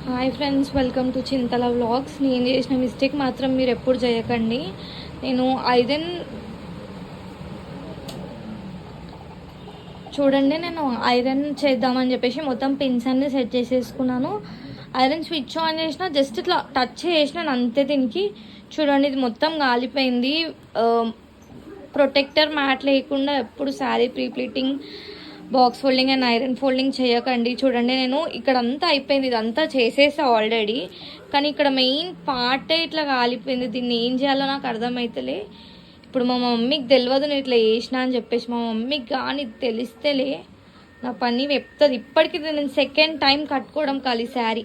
Hi friends, welcome to Chintala vlogs. నేను చేసిన mistake మాత్రం మీరు ఎప్పుడు చేయకండి. నేను ఐరన్ చేద్దామని చెప్పేసి మొత్తం పిన్స్ అన్ని సెట్ చేసేసుకున్నాను. ఐరన్ స్విచ్ ఆన్ చేసిన, జస్ట్ ఇట్లా టచ్ చేసినాను అంతే. దీనికి చూడండి, ఇది మొత్తం గాలిపోయింది. ప్రొటెక్టర్ మ్యాట్ లేకుండా ఎప్పుడు sari prepleating, box folding and iron folding చేయకండి. చూడండి, నేను ఇక్కడ అంతా అయిపోయింది, ఇదంతా చేసేసా ఆల్రెడీ. కానీ ఇక్కడ మెయిన్ పార్టే ఇట్లా కాలిపోయింది. దీన్ని ఏం చేయాలో నాకు అర్థమవుతలే. ఇప్పుడు మా మమ్మీకి తెలియదు నేను ఇట్లా చేసిన అని చెప్పేసి. మా మమ్మీకి కానీ తెలిస్తేలే నా పని చెప్తుంది. ఇప్పటికీ నేను సెకండ్ టైం కట్టుకోవడం కాలి శారీ.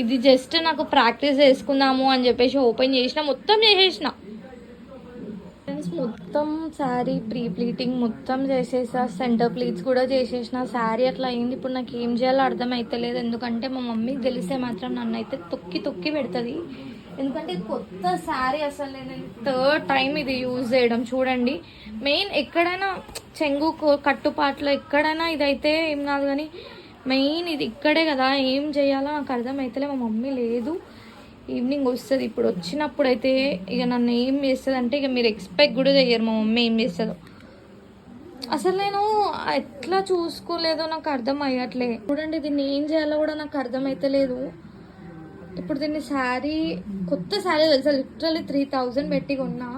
ఇది జస్ట్ నాకు ప్రాక్టీస్ చేసుకుందాము అని చెప్పేసి ఓపెన్ చేసిన, మొత్తం చేసేసిన. మొత్తం శారీ ప్రీ ప్లీటింగ్ మొత్తం చేసేసా, సెంటర్ ప్లీట్స్ కూడా చేసేసిన. శారీ అట్లా అయింది. ఇప్పుడు నాకు ఏం చేయాలో అర్థమవుతలేదు. ఎందుకంటే మా మమ్మీకి తెలిస్తే మాత్రం నన్ను అయితే తొక్కి తొక్కి పెడుతుంది. ఎందుకంటే ఇది కొత్త శారీ, అసలు నేను థర్డ్ టైం ఇది యూజ్ చేయడం. చూడండి, మెయిన్ ఎక్కడైనా చెంగు కట్టుపాట్లో ఎక్కడైనా ఇదైతే ఏం కాదు, కానీ మెయిన్ ఇది ఇక్కడే కదా. ఏం చేయాలో నాకు అర్థమవుతలే. మా మమ్మీ లేదు, ఈవినింగ్ వస్తుంది. ఇప్పుడు వచ్చినప్పుడు అయితే ఇక నన్ను ఏం చేస్తుంది అంటే, ఇక మీరు ఎక్స్పెక్ట్ కూడా చెయ్యరు మా మమ్మీ ఏం చేస్తుందో. అసలు నేను ఎట్లా చూసుకోలేదో నాకు అర్థం అయ్యట్లే. చూడండి, దీన్ని ఏం చేయాలో కూడా నాకు అర్థమైతలేదు. ఇప్పుడు దీన్ని శారీ, కొత్త శారీ తెలుసా, లిటరల్లీ 3000 పెట్టి కొన్నా.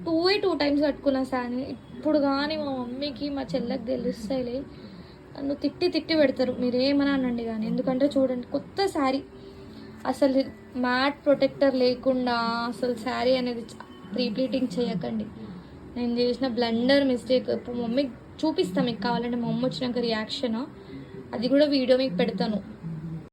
2 టైమ్స్ కట్టుకున్న శారీ. ఇప్పుడు కానీ మా మమ్మీకి మా చెల్లెకి తెలుస్తాయిలే, నన్ను తిట్టి తిట్టి పెడతారు. మీరు ఏమని అనండి కానీ. ఎందుకంటే చూడండి, కొత్త శారీ, అసలు మ్యాట్ ప్రొటెక్టర్ లేకుండా అసలు శారీ అనేది ప్రీప్లీటింగ్ చేయకండి. నేను చేసిన బ్లండర్ మిస్టేక్. ఇప్పుడు మమ్మీకి చూపిస్తాను, మీకు కావాలంటే మా మమ్మీ వచ్చినాక రియాక్షన్, అది కూడా వీడియో మీకు పెడతాను.